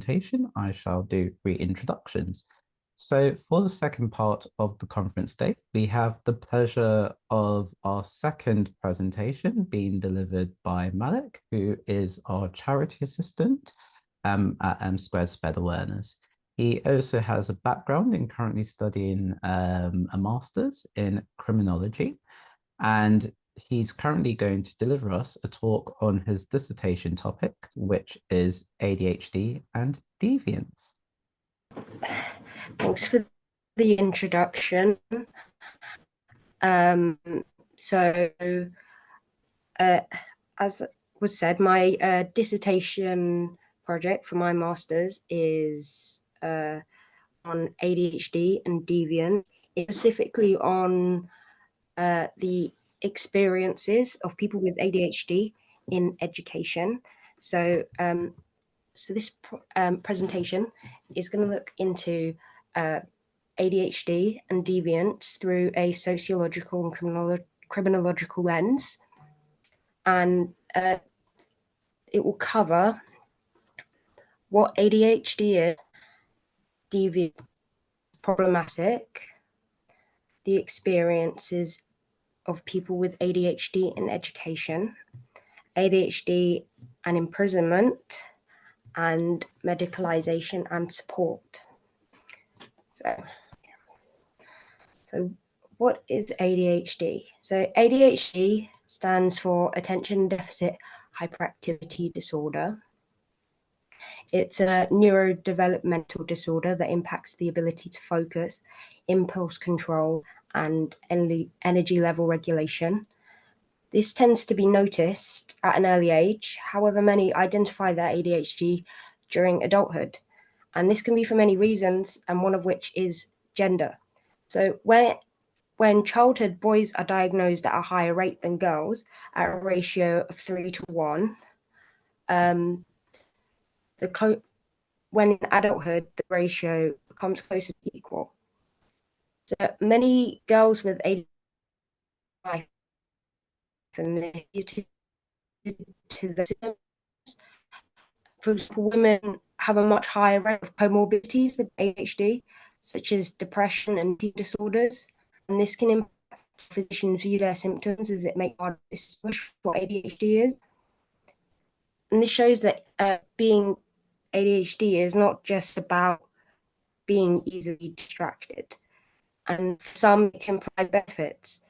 presentation, I shall do 3 introductions. So for the second part of the conference day, we have the pleasure of our second presentation being delivered by Malek, who is our charity assistant at M² Sped Awareness. He also has a background in currently studying a master's in criminology, and he's currently going to deliver us a talk on his dissertation topic, which is ADHD and deviance. Thanks for the introduction. As was said, my dissertation project for my master's is on ADHD and deviance, specifically on the experiences of people with ADHD in education. So this presentation is going to look into ADHD and deviance through a sociological and criminological lens, and it will cover what ADHD is, deviance, problematic, the experiences of people with ADHD in education, ADHD and imprisonment, and medicalization and support. So what is ADHD? So ADHD stands for Attention Deficit Hyperactivity Disorder. It's a neurodevelopmental disorder that impacts the ability to focus, impulse control, and energy level regulation. This tends to be noticed at an early age. However, many identify their ADHD during adulthood. And this can be for many reasons, and one of which is gender. So when childhood, boys are diagnosed at a higher rate than girls, at a ratio of 3:1. When in adulthood, the ratio becomes closer to equal. So many girls with ADHD for example, women have a much higher rate of comorbidities with ADHD, such as depression and eating disorders, and this can impact physicians view their symptoms as it makes hard to distinguish what ADHD is. And this shows that being ADHD is not just about being easily distracted. And for some, it can provide benefits,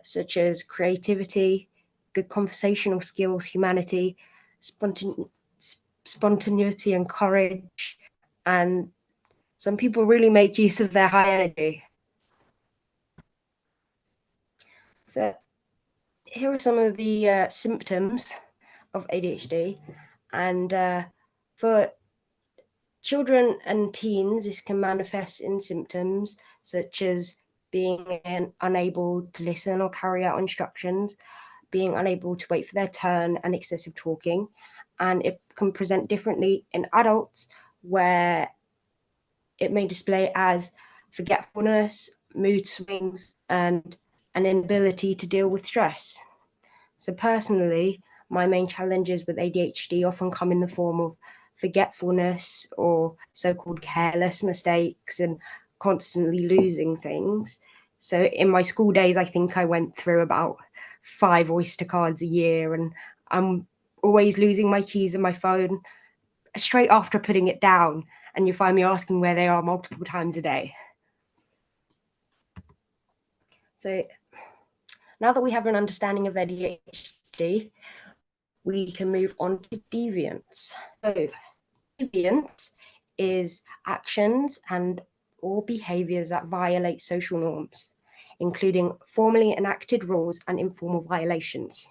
such as creativity, good conversational skills, humanity, spontaneity and courage. And some people really make use of their high energy. So here are some of the symptoms of ADHD. And for children and teens, this can manifest in symptoms such as being unable to listen or carry out instructions, being unable to wait for their turn, and excessive talking. And it can present differently in adults, where it may display as forgetfulness, mood swings, and an inability to deal with stress. So personally, my main challenges with ADHD often come in the form of forgetfulness or so-called careless mistakes and constantly losing things. So in my school days, I think I went through about 5 Oyster cards a year, and I'm always losing my keys and my phone straight after putting it down, and you find me asking where they are multiple times a day. So now that we have an understanding of ADHD, we can move on to deviance. So deviance is actions and or behaviors that violate social norms, including formally enacted rules and informal violations.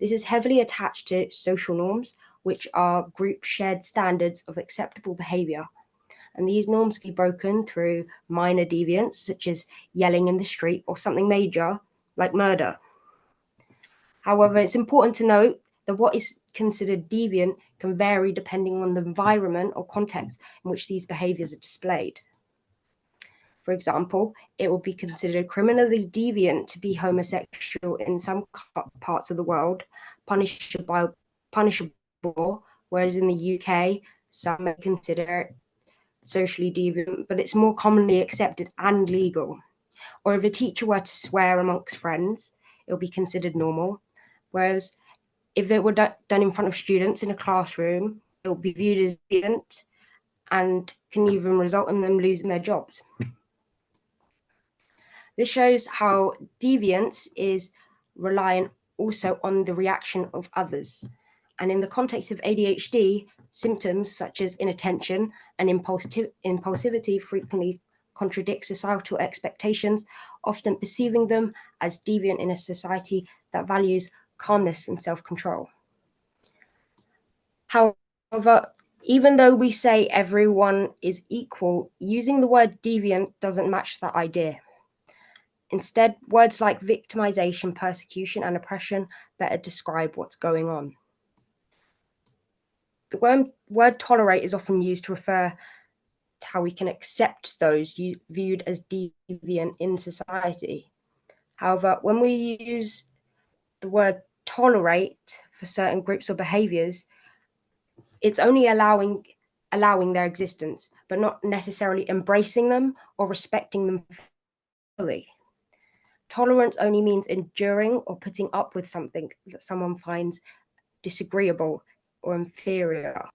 This is heavily attached to social norms, which are group shared standards of acceptable behavior. And these norms can be broken through minor deviance, such as yelling in the street, or something major, like murder. However, it's important to note that what is considered deviant can vary depending on the environment or context in which these behaviors are displayed. For example, it will be considered criminally deviant to be homosexual in some parts of the world, punishable, whereas in the UK, some may consider it socially deviant, but it's more commonly accepted and legal. Or if a teacher were to swear amongst friends, it'll be considered normal. Whereas if it were done in front of students in a classroom, it will be viewed as deviant and can even result in them losing their jobs. This shows how deviance is reliant also on the reaction of others. And in the context of ADHD, symptoms such as inattention and impulsivity frequently contradict societal expectations, often perceiving them as deviant in a society that values calmness and self-control. However, even though we say everyone is equal, using the word deviant doesn't match that idea. Instead, words like victimization, persecution, and oppression better describe what's going on. The word tolerate is often used to refer to how we can accept those viewed as deviant in society. However, when we use the word tolerate for certain groups or behaviors, it's only allowing their existence, but not necessarily embracing them or respecting them fully. Tolerance only means enduring or putting up with something that someone finds disagreeable or inferior.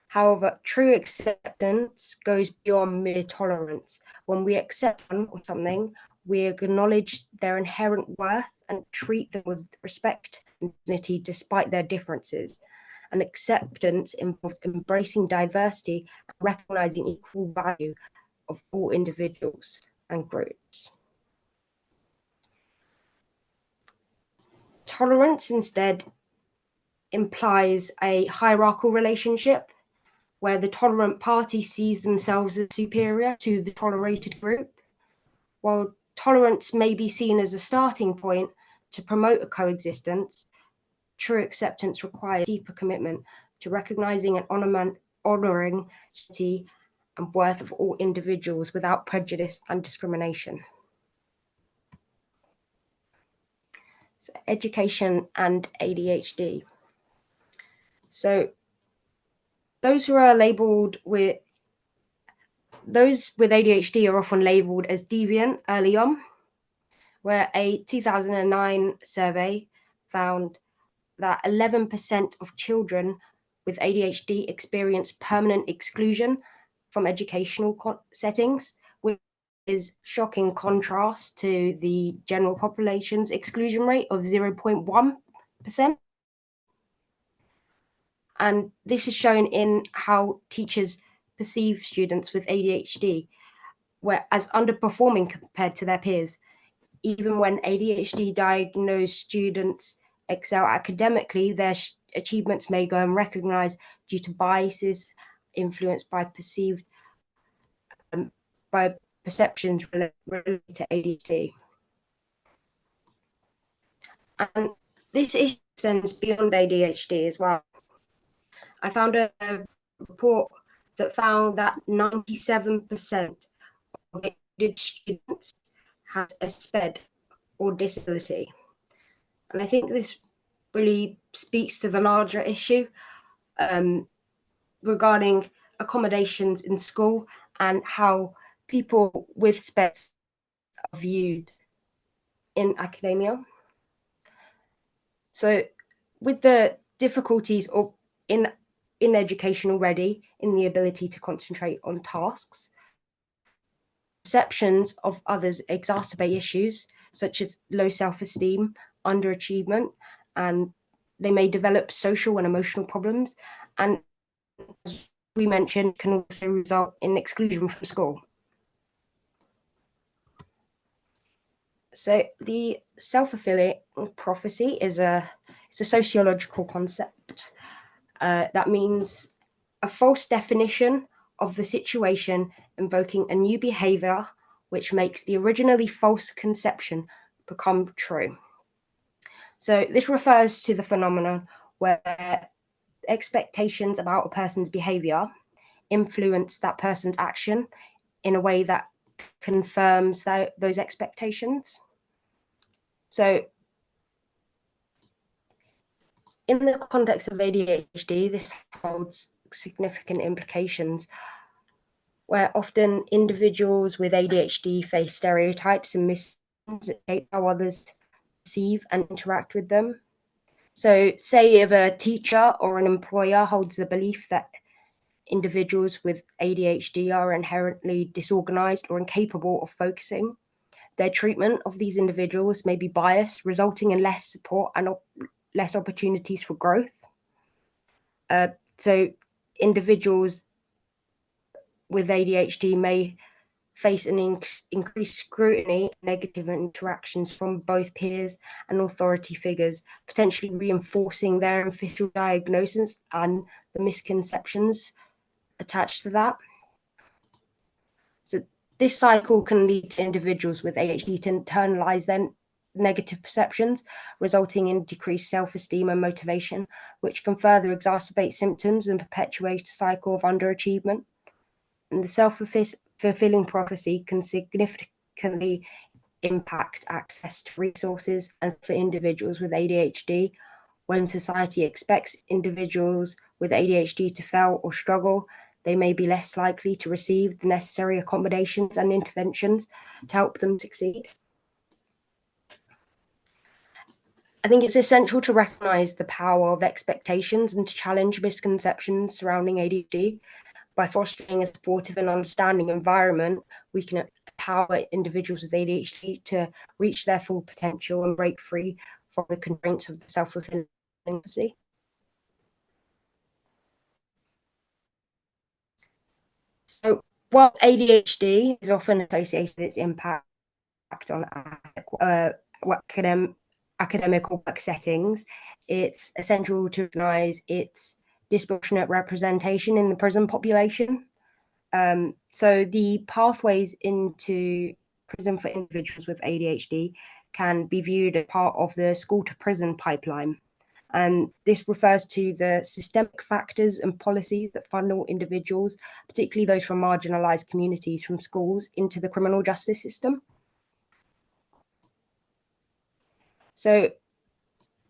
However, true acceptance goes beyond mere tolerance. When we accept someone or something, we acknowledge their inherent worth and treat them with respect and dignity despite their differences. And acceptance involves embracing diversity and recognizing equal value of all individuals and groups. Tolerance instead implies a hierarchical relationship where the tolerant party sees themselves as superior to the tolerated group. While tolerance may be seen as a starting point to promote a coexistence, true acceptance requires deeper commitment to recognizing and honoring dignity and worth of all individuals without prejudice and discrimination. So, education and ADHD. So those with ADHD are often labeled as deviant early on, where a 2009 survey found that 11% of children with ADHD experience permanent exclusion from educational settings, which is shocking contrast to the general population's exclusion rate of 0.1%. And this is shown in how teachers perceive students with ADHD as underperforming compared to their peers. Even when ADHD diagnosed students excel academically, their achievements may go unrecognized due to biases influenced by perceptions related to ADHD. And this issue extends beyond ADHD as well. I found a report that found that 97% of students had a SPED or disability. And I think this really speaks to the larger issue regarding accommodations in school and how people with SPEDs are viewed in academia. So with the difficulties in education already, in the ability to concentrate on tasks, perceptions of others exacerbate issues such as low self-esteem, underachievement, and they may develop social and emotional problems. And as we mentioned, can also result in exclusion from school. So the self-fulfilling prophecy is a sociological concept that means a false definition of the situation invoking a new behavior which makes the originally false conception become true. So this refers to the phenomenon where expectations about a person's behavior influence that person's action in a way that confirms those expectations. So in the context of ADHD, this holds significant implications, where often individuals with ADHD face stereotypes and misconceptions that shape how others perceive and interact with them. So, say if a teacher or an employer holds the belief that individuals with ADHD are inherently disorganized or incapable of focusing, their treatment of these individuals may be biased, resulting in less support and less opportunities for growth. So individuals with ADHD may face an increased scrutiny, negative interactions from both peers and authority figures, potentially reinforcing their official diagnosis and the misconceptions attached to that. So this cycle can lead to individuals with ADHD to internalize their negative perceptions, resulting in decreased self-esteem and motivation, which can further exacerbate symptoms and perpetuate a cycle of underachievement. And the self-fulfilling prophecy can significantly impact access to resources and for individuals with ADHD. When society expects individuals with ADHD to fail or struggle, they may be less likely to receive the necessary accommodations and interventions to help them succeed. I think it's essential to recognize the power of expectations and to challenge misconceptions surrounding ADHD. By fostering a supportive and understanding environment, we can empower individuals with ADHD to reach their full potential and break free from the constraints of the self-fulfilling prophecy. So, while ADHD is often associated with its impact on academic or work settings, it's essential to recognise its disproportionate representation in the prison population. So the pathways into prison for individuals with ADHD can be viewed as part of the school to prison pipeline. And this refers to the systemic factors and policies that funnel individuals, particularly those from marginalized communities, from schools into the criminal justice system. So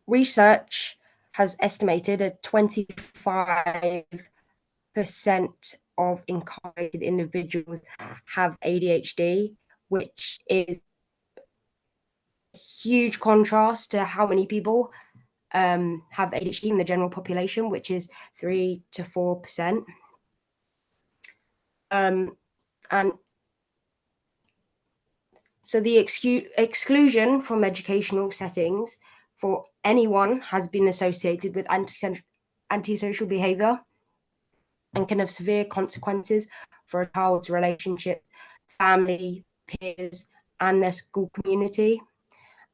research has estimated a 25% of incarcerated individuals have ADHD, which is a huge contrast to how many people have ADHD in the general population, which is 3 to 4%. And so the exclusion from educational settings for anyone has been associated with antisocial behavior and can have severe consequences for a child's relationship, family, peers, and their school community.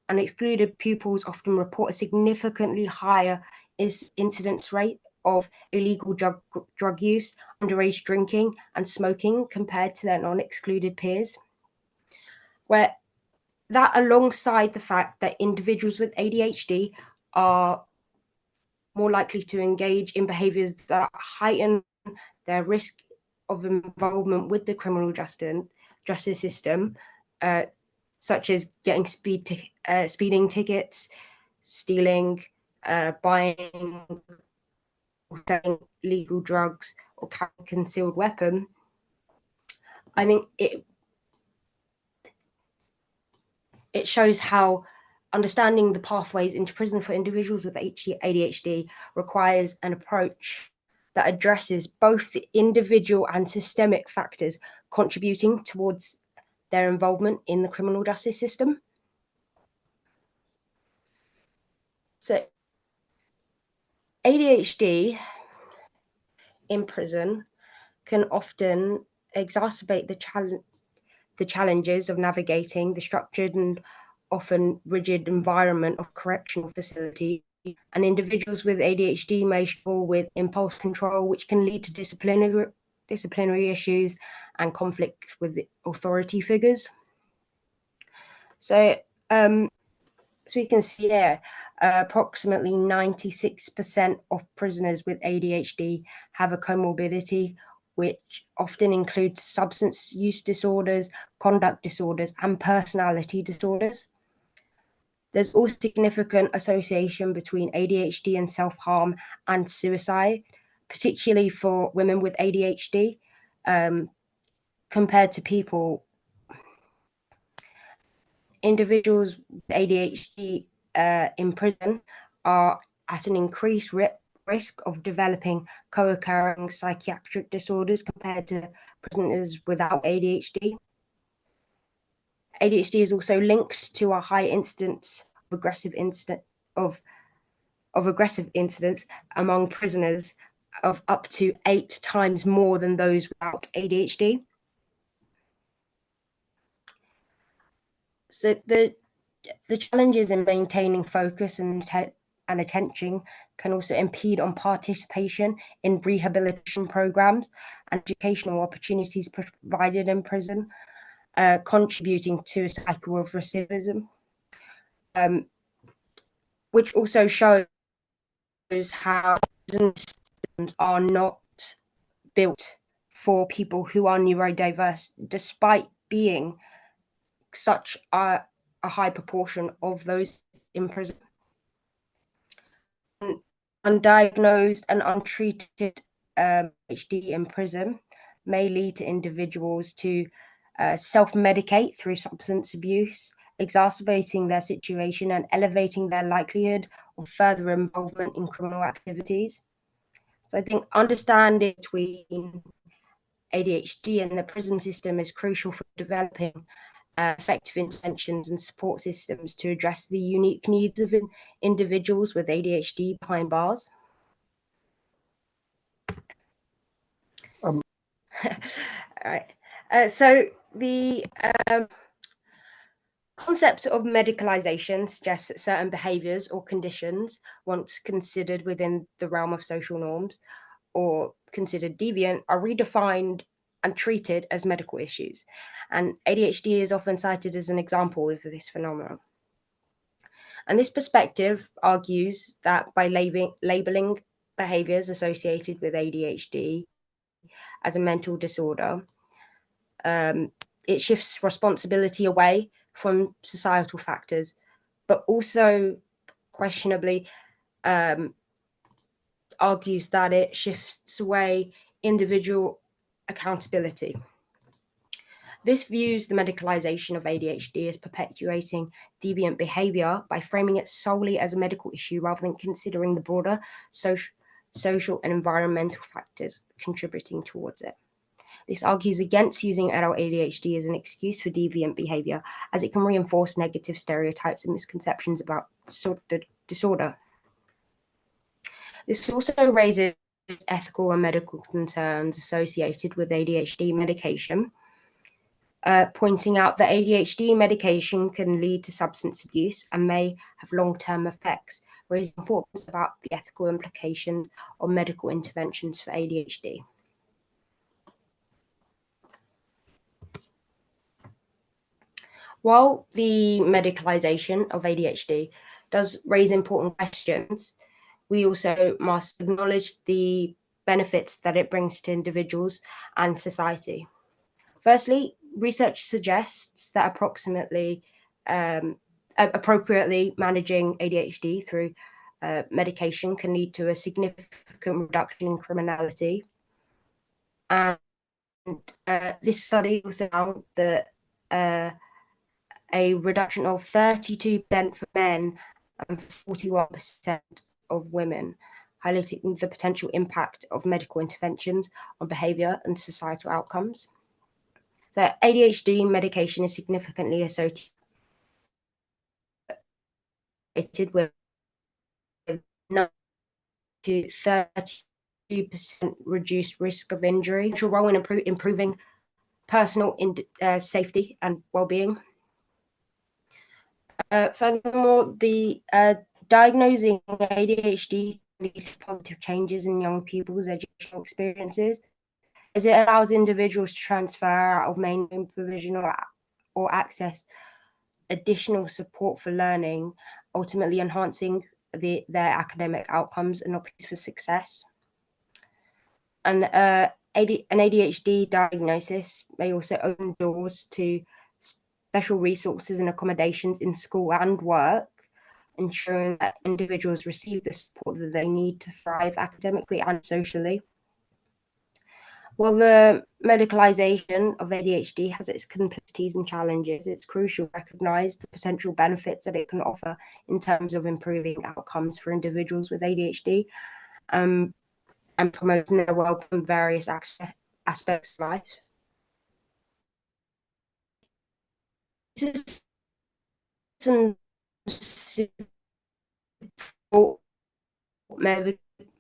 And excluded pupils often report a significantly higher incidence rate of illegal drug use, underage drinking, and smoking compared to their non-excluded peers. Where that, alongside the fact that individuals with ADHD are more likely to engage in behaviors that heighten their risk of involvement with the criminal justice system, such as getting speeding tickets, stealing, buying, selling illegal drugs, or carrying a concealed weapon. I think it shows how understanding the pathways into prison for individuals with ADHD requires an approach that addresses both the individual and systemic factors contributing towards their involvement in the criminal justice system. So ADHD in prison can often exacerbate the challenges of navigating the structured and often rigid environment of correctional facilities. And individuals with ADHD may struggle with impulse control, which can lead to disciplinary issues and conflict with authority figures. So, we can see here, approximately 96% of prisoners with ADHD have a comorbidity, which often includes substance use disorders, conduct disorders, and personality disorders. There's also significant association between ADHD and self-harm and suicide, particularly for women with ADHD, compared to people. Individuals with ADHD in prison are at an increased risk of developing co-occurring psychiatric disorders compared to prisoners without ADHD. ADHD is also linked to a high instance of aggressive incidents among prisoners of up to 8 times more than those without ADHD. So the challenges in maintaining focus and attention can also impede on participation in rehabilitation programs and educational opportunities provided in prison, contributing to a cycle of recidivism, which also shows how prison systems are not built for people who are neurodiverse, despite being such a high proportion of those in prison. Undiagnosed and untreated ADHD in prison may lead to individuals to self-medicate through substance abuse, exacerbating their situation and elevating their likelihood of further involvement in criminal activities. So I think understanding between ADHD and the prison system is crucial for developing effective interventions and support systems to address the unique needs of individuals with ADHD behind bars. All right. So the concept of medicalization suggests that certain behaviors or conditions, once considered within the realm of social norms or considered deviant, are redefined and treated as medical issues. And ADHD is often cited as an example of this phenomenon. And this perspective argues that by labeling behaviors associated with ADHD as a mental disorder, it shifts responsibility away from societal factors, but also questionably argues that it shifts away individual accountability. This views the medicalization of ADHD as perpetuating deviant behavior by framing it solely as a medical issue rather than considering the broader social and environmental factors contributing towards it. This argues against using adult ADHD as an excuse for deviant behavior, as it can reinforce negative stereotypes and misconceptions about disorder. This also raises ethical and medical concerns associated with ADHD medication, pointing out that ADHD medication can lead to substance abuse and may have long-term effects, raising thoughts about the ethical implications of medical interventions for ADHD. While the medicalization of ADHD does raise important questions, we also must acknowledge the benefits that it brings to individuals and society. Firstly, research suggests that appropriately managing ADHD through medication can lead to a significant reduction in criminality. And this study also found that a reduction of 32% for men and 41% of women, highlighting the potential impact of medical interventions on behavior and societal outcomes. So ADHD medication is significantly associated with to 32% reduced risk of injury, a role in improving personal safety and well-being. Furthermore, the diagnosing ADHD leads to positive changes in young people's educational experiences, as it allows individuals to transfer out of mainstream provision or access additional support for learning, ultimately enhancing their academic outcomes and opportunities for success. And an ADHD diagnosis may also open doors to special resources and accommodations in school and work, ensuring that individuals receive the support that they need to thrive academically and socially. While the medicalization of ADHD has its complexities and challenges, it's crucial to recognize the potential benefits that it can offer in terms of improving outcomes for individuals with ADHD and promoting their well-being in various aspects of life. This is some support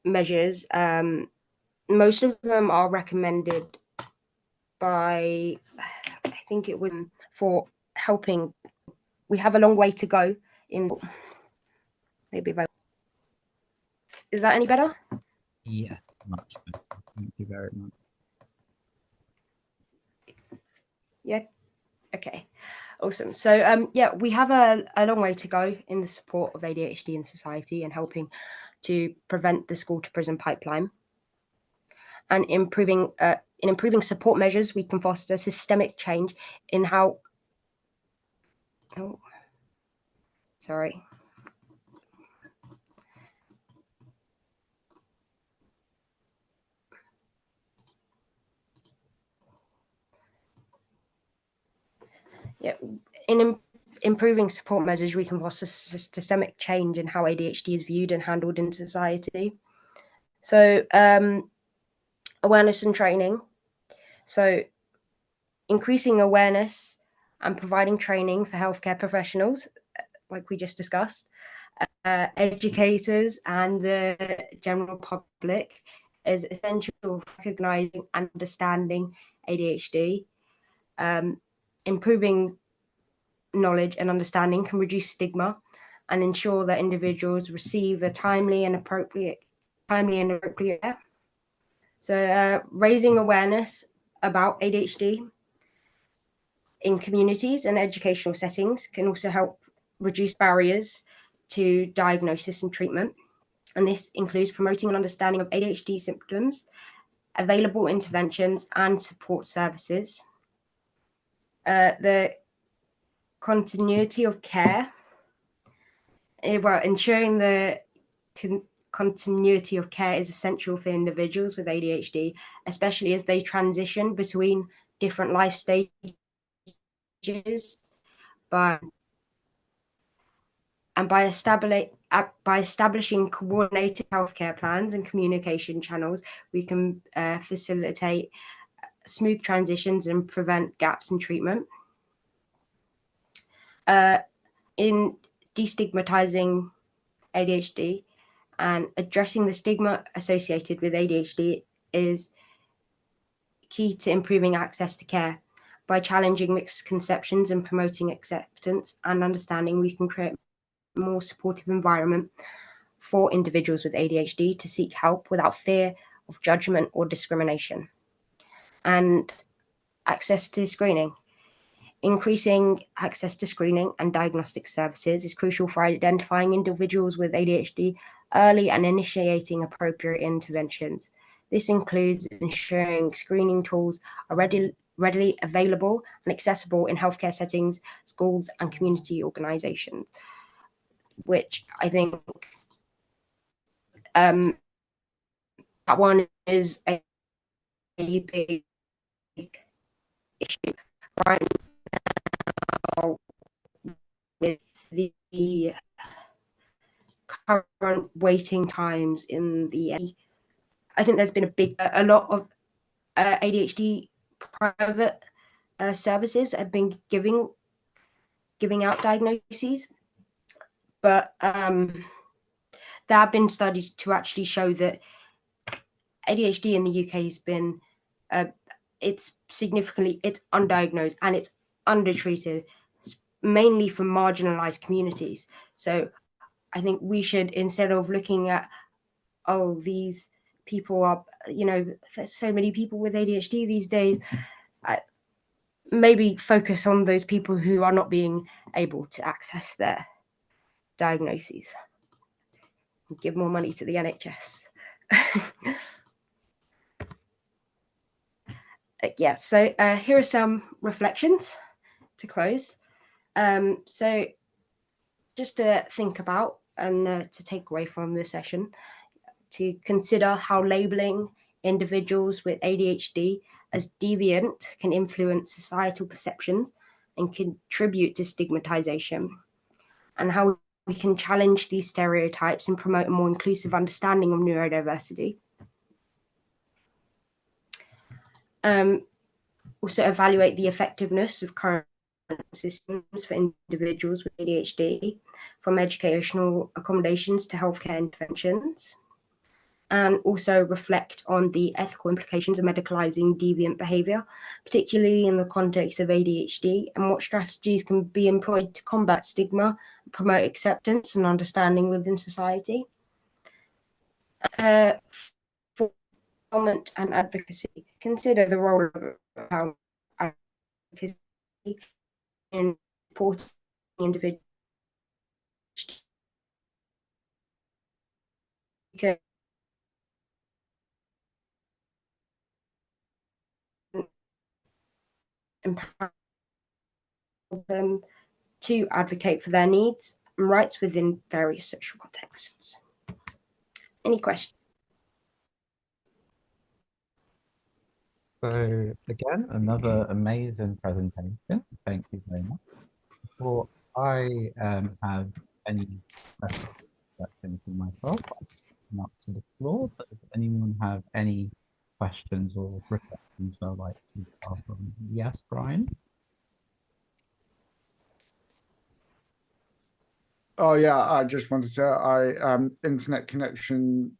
measures. Most of them are recommended by, I think it would, for helping. We have a long way to go in. Maybe if I, is that any better? Yes, much better. Thank you very much. Yeah. Okay. Awesome. So yeah, we have a long way to go in the support of ADHD in society and helping to prevent the school to prison pipeline. And improving support measures, we can foster systemic change in how. Oh, sorry. Yeah, in improving support measures, we can foster systemic change in how ADHD is viewed and handled in society. So awareness and training. So increasing awareness and providing training for healthcare professionals, like we just discussed, educators and the general public is essential for recognizing and understanding ADHD. Improving knowledge and understanding can reduce stigma and ensure that individuals receive a timely and appropriate care. So raising awareness about ADHD in communities and educational settings can also help reduce barriers to diagnosis and treatment. And this includes promoting an understanding of ADHD symptoms, available interventions, and support services. The continuity of care, well, ensuring the continuity of care is essential for individuals with ADHD, especially as they transition between different life stages. By establishing coordinated healthcare plans and communication channels, we can facilitate smooth transitions and prevent gaps in treatment. In destigmatizing ADHD and addressing the stigma associated with ADHD is key to improving access to care. By challenging misconceptions and promoting acceptance and understanding, we can create a more supportive environment for individuals with ADHD to seek help without fear of judgment or discrimination. And access to screening. Increasing access to screening and diagnostic services is crucial for identifying individuals with ADHD early and initiating appropriate interventions. This includes ensuring screening tools are readily available and accessible in healthcare settings, schools, and community organizations, which I think that one is a big issue right now with the current waiting times in the. I think there's been a lot of ADHD private services have been giving out diagnoses, but there have been studies to actually show that ADHD in the UK has been it's undiagnosed and it's undertreated, mainly for marginalized communities. So I think we should, instead of looking at, oh, these people are, there's so many people with ADHD these days, maybe focus on those people who are not being able to access their diagnoses. Give more money to the NHS. Yeah, so here are some reflections to close. So just to think about and to take away from this session, to consider how labeling individuals with ADHD as deviant can influence societal perceptions and contribute to stigmatization, and how we can challenge these stereotypes and promote a more inclusive understanding of neurodiversity. Also evaluate the effectiveness of current systems for individuals with ADHD, from educational accommodations to healthcare interventions, and also reflect on the ethical implications of medicalizing deviant behavior, particularly in the context of ADHD, and what strategies can be employed to combat stigma, promote acceptance and understanding within society. For comment and advocacy, consider the role of advocacy in supporting individuals empower them to advocate for their needs and rights within various social contexts. Any questions? So again, another amazing presentation. Thank you very much. Before I have any questions for myself, I'll come up to the floor. But does anyone have any questions or reflections I'd like to start from? Yes, Brian? Oh yeah, I just wanted to internet connection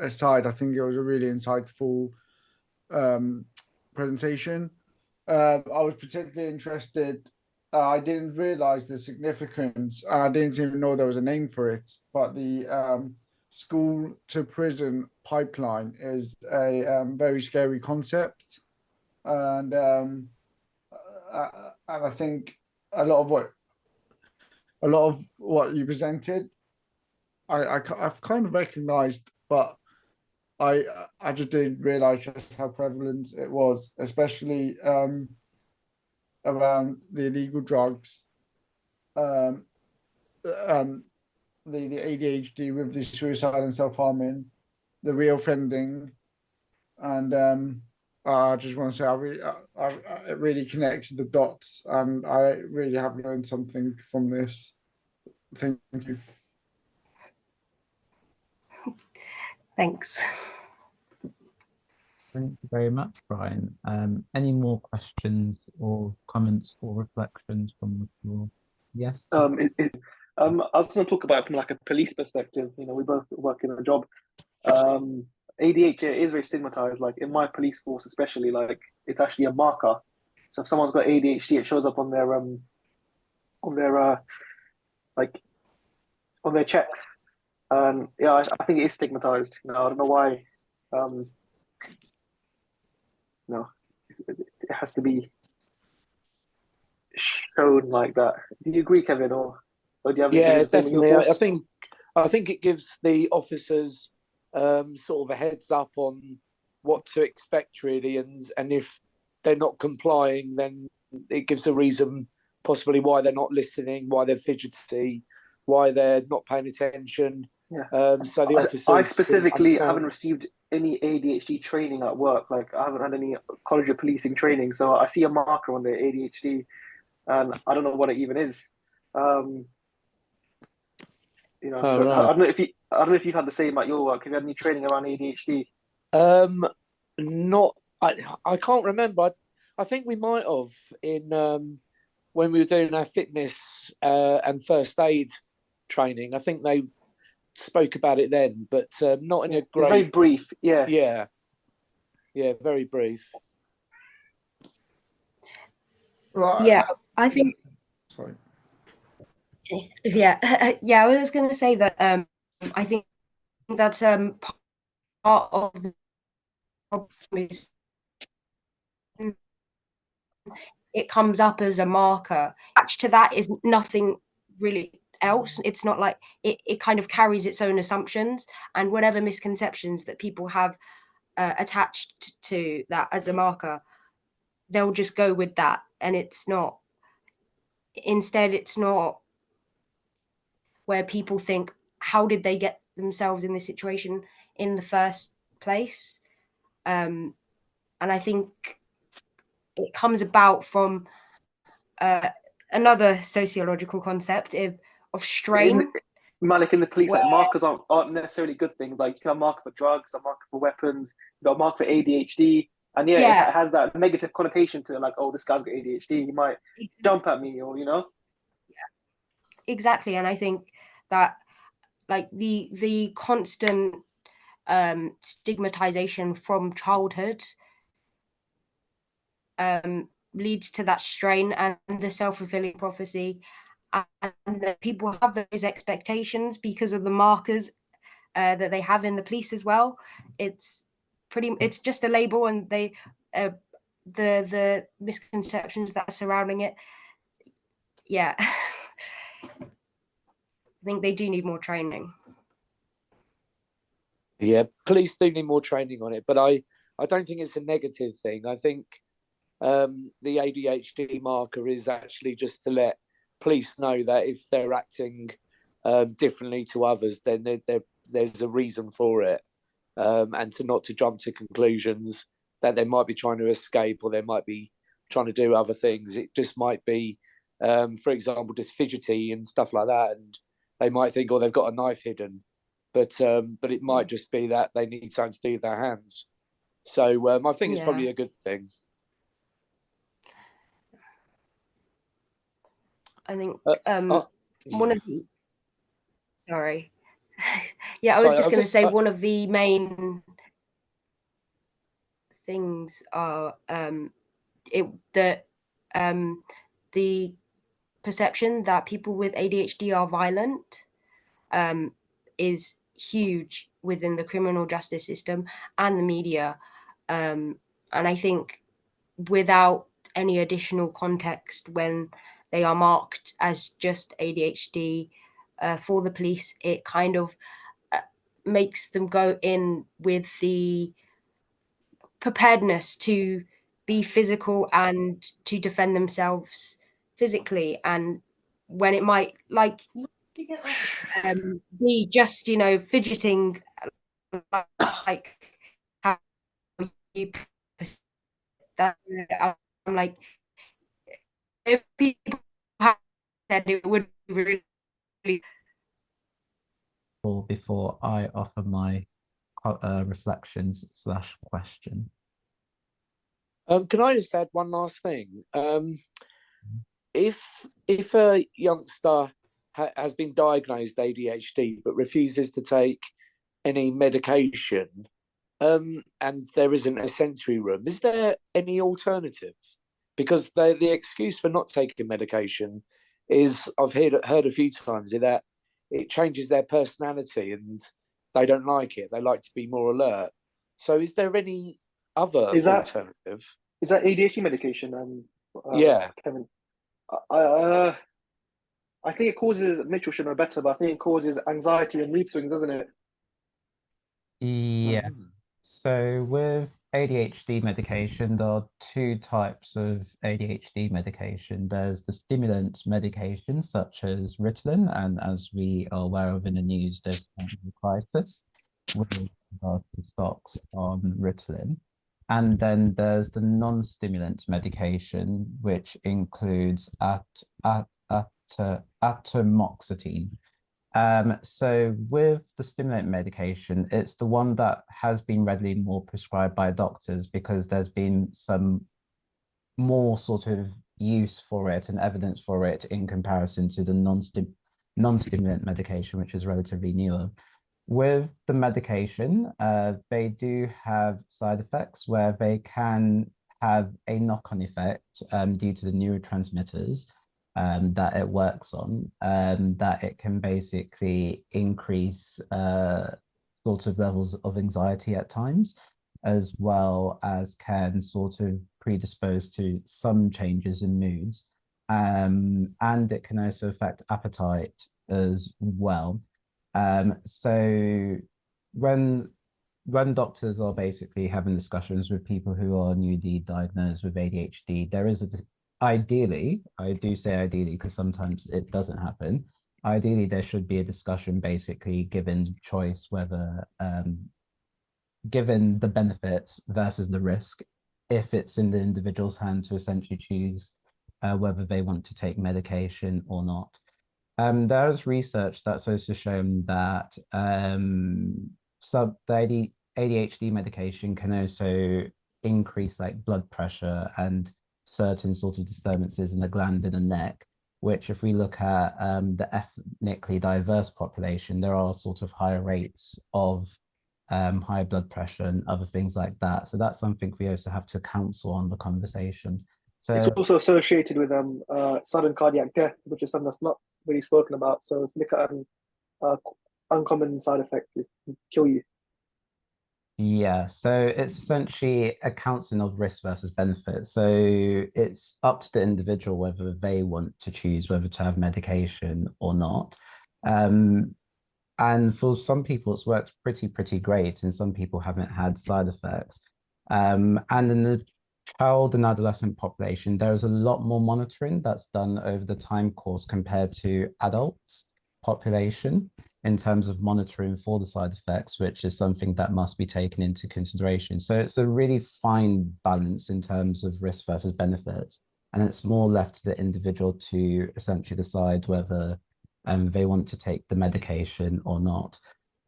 aside, I think it was a really insightful presentation. I was particularly interested. I didn't realize the significance, and I didn't even know there was a name for it. But the school to prison pipeline is a very scary concept, and I think a lot of what you presented, I've kind of recognized, but I just didn't realize just how prevalent it was, especially around the illegal drugs, the ADHD with the suicide and self-harming, the reoffending, and I just want to say I really connected the dots, and I really have learned something from this. Thank you. Thanks. Thank you very much, Brian. Any more questions or comments or reflections from the floor? Yes. I was going to talk about it from like a police perspective. You know, we both work in a job. ADHD is very stigmatized. Like in my police force, especially, like it's actually a marker. So if someone's got ADHD, it shows up on their like on their checks. And yeah, I think it is stigmatized. You know, I don't know why. No, it has to be shown like that. Do you agree, Kevin, or do you have Yeah, the same in your definitely. course? I think it gives the officers sort of a heads up on what to expect, really, and if they're not complying, then it gives a reason possibly why they're not listening, why they're fidgety, why they're not paying attention. Yeah. So the officers. I specifically haven't received any ADHD training at work. Like I haven't had any college of policing training, so I see a marker on the ADHD, and I don't know what it even is. You know, so right. I don't know if you've had the same at your work. Have you had any training around ADHD? Not. I can't remember. I think we might have in when we were doing our fitness and first aid training. I think they spoke about it then, but not in a great. It's very brief. Yeah. Yeah, very brief. Well, Yeah, I think. Sorry. Yeah, yeah. I was just going to say that I think that's part of the problem is it comes up as a marker. Attached to that is nothing really else. It's not like it kind of carries its own assumptions, and whatever misconceptions that people have attached to that as a marker, they'll just go with that, and it's not. Instead, it's not. where people think, how did they get themselves in this situation in the first place? And I think it comes about from another sociological concept of strain. Malek, in the police, where, like markers aren't necessarily good things. Like you can have a marker for drugs, a marker for weapons, you got a marker for ADHD, and it has that negative connotation to it, like, oh, this guy's got ADHD, he might jump at me, or Exactly. And I think that like the constant stigmatization from childhood leads to that strain and the self-fulfilling prophecy, and that people have those expectations because of the markers that they have in the police as well. It's just a label, and they the misconceptions that are surrounding it. Yeah. I think they do need more training. Yeah, police do need more training on it, but I don't think it's a negative thing. I think the ADHD marker is actually just to let police know that if they're acting differently to others, then there's a reason for it, and not to jump to conclusions that they might be trying to escape or they might be trying to do other things. It just might be, for example, just fidgety and stuff like that, and they might think, oh, they've got a knife hidden, but it might just be that they need something to do with their hands. So I think it's probably a good thing. I think one of the sorry. Yeah, I was just going to say one of the main things are the perception that people with ADHD are violent is huge within the criminal justice system and the media. And I think without any additional context, when they are marked as just ADHD for the police, it kind of makes them go in with the preparedness to be physical and to defend themselves physically, and when it might be just fidgeting, like how you that I'm like, if people had said it would really before I offer my reflections / question. Can I just add one last thing? If a youngster has been diagnosed ADHD but refuses to take any medication, and there isn't a sensory room, is there any alternative? Because the excuse for not taking medication is, I've heard a few times, that it changes their personality and they don't like it. They like to be more alert. So is there any other alternative? Is that ADHD medication? Yeah. Kevin, I think it causes, Mitchell should know better, but I think it causes anxiety and mood swings, doesn't it? Yeah. So with ADHD medication, there are two types of ADHD medication. There's the stimulant medication, such as Ritalin, and as we are aware of in the news, there's a crisis with regard to stocks on Ritalin. And then there's the non-stimulant medication, which includes atomoxetine. So with the stimulant medication, it's the one that has been readily more prescribed by doctors because there's been some more sort of use for it and evidence for it in comparison to the non-stimulant medication, which is relatively newer. With the medication, they do have side effects where they can have a knock-on effect due to the neurotransmitters that it works on, that it can basically increase sort of levels of anxiety at times, as well as can sort of predispose to some changes in moods. And it can also affect appetite as well. So when doctors are basically having discussions with people who are newly diagnosed with ADHD, there is ideally, I do say ideally because sometimes it doesn't happen, ideally there should be a discussion basically given choice whether given the benefits versus the risk, if it's in the individual's hand to essentially choose whether they want to take medication or not. There's research that's also shown that the ADHD medication can also increase like blood pressure and certain sort of disturbances in the gland in the neck, which if we look at the ethnically diverse population, there are sort of higher rates of high blood pressure and other things like that. So that's something we also have to counsel on the conversation. So it's also associated with sudden cardiac death, which is something that's not really spoken about. So if you look at uncommon side effects, it can kill you. yeah, so it's essentially a counseling of risk versus benefit. So it's up to the individual whether they want to choose whether to have medication or not. And for some people, it's worked pretty great, and some people haven't had side effects. And in the child and adolescent population, there's a lot more monitoring that's done over the time course compared to adults population in terms of monitoring for the side effects, which is something that must be taken into consideration. So it's a really fine balance in terms of risk versus benefits. And it's more left to the individual to essentially decide whether they want to take the medication or not.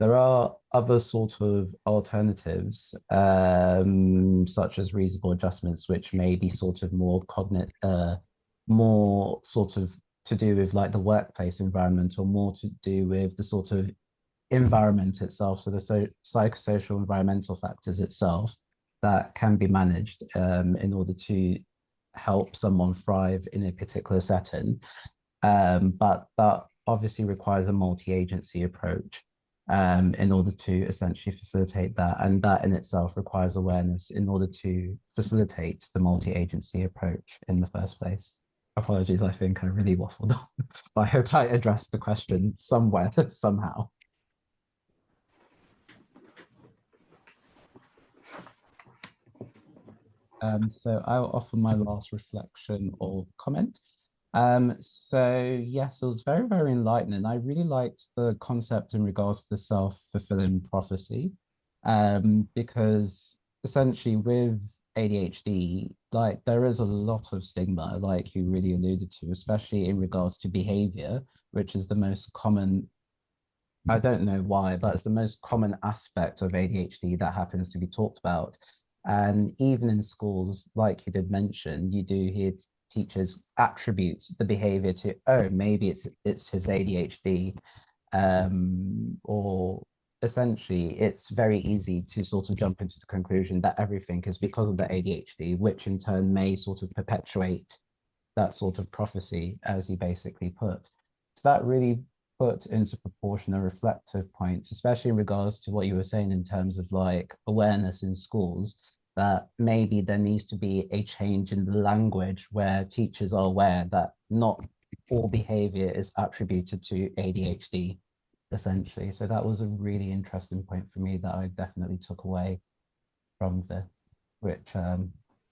There are other sort of alternatives, such as reasonable adjustments, which may be sort of more sort of to do with like the workplace environment, or more to do with the sort of environment itself. So the psychosocial environmental factors itself that can be managed in order to help someone thrive in a particular setting. But that obviously requires a multi-agency approach in order to essentially facilitate that. And that in itself requires awareness in order to facilitate the multi-agency approach in the first place. Apologies, I think I really waffled on, but I hope I addressed the question somewhere, somehow. So I'll offer my last reflection or comment. So yes, it was very enlightening. I really liked the concept in regards to the self-fulfilling prophecy, because essentially with ADHD, like there is a lot of stigma, like you really alluded to, especially in regards to behavior, which is the most common. I don't know why, but it's the most common aspect of ADHD that happens to be talked about. And even in schools, like you did mention, you do hear teachers attribute the behavior to, oh, maybe it's his ADHD, or essentially it's very easy to sort of jump into the conclusion that everything is because of the ADHD, which in turn may sort of perpetuate that sort of prophecy, as you basically put. So that really put into proportion a reflective point, especially in regards to what you were saying in terms of like awareness in schools, that maybe there needs to be a change in the language where teachers are aware that not all behavior is attributed to ADHD, essentially. So that was a really interesting point for me that I definitely took away from this, which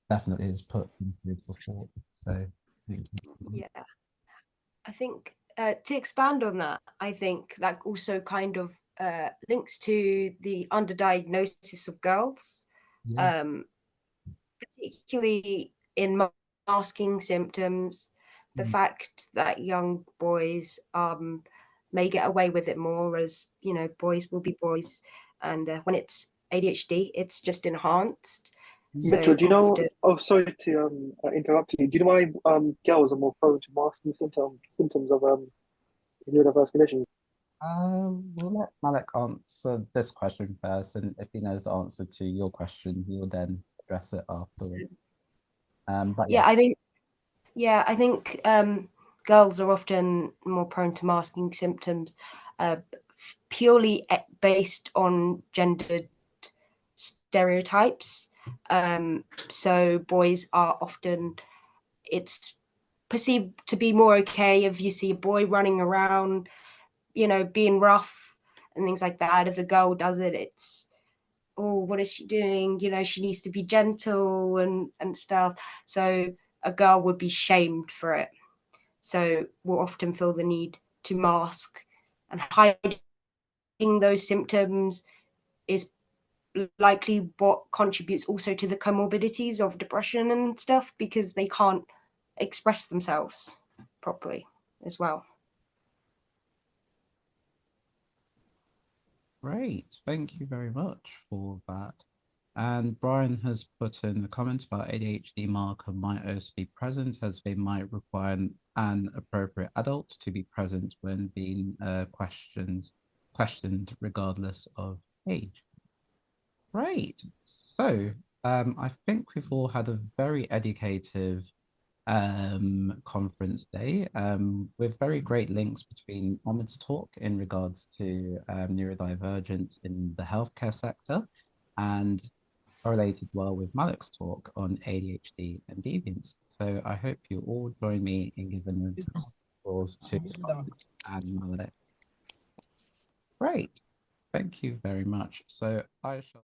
definitely has put some food for thought. So thank you. Yeah, I think to expand on that, I think that also kind of links to the underdiagnosis of girls, Yeah. Particularly in masking symptoms, the fact that young boys may get away with it more, as you know, boys will be boys, and when it's ADHD, it's just enhanced. Mitchell, So do you know? often, Oh, sorry to interrupt you. Do you know why girls are more prone to masking symptoms of neurodiverse conditions? We'll let Malek answer this question first, and if he knows the answer to your question, he will then address it afterwards. But yeah, I think girls are often more prone to masking symptoms, purely based on gendered stereotypes. So boys are often, it's perceived to be more okay if you see a boy running around, you know, being rough and things like that. If a girl does it, it's, oh, what is she doing? You know, she needs to be gentle and stuff. So a girl would be shamed for it. So will often feel the need to mask, and hiding those symptoms is likely what contributes also to the comorbidities of depression and stuff, because they can't express themselves properly as well. Great, thank you very much for that. And Brian has put in the comment about ADHD marker might also be present, as they might require an appropriate adult to be present when being questioned regardless of age. Great. So I think we've all had a very educative conference day with very great links between Ahmed's talk in regards to neurodivergence in the healthcare sector, and correlated well with Malek's talk on ADHD and deviance. So I hope you all join me in giving applause to Ahmed and Malek. Great. Thank you very much. So I shall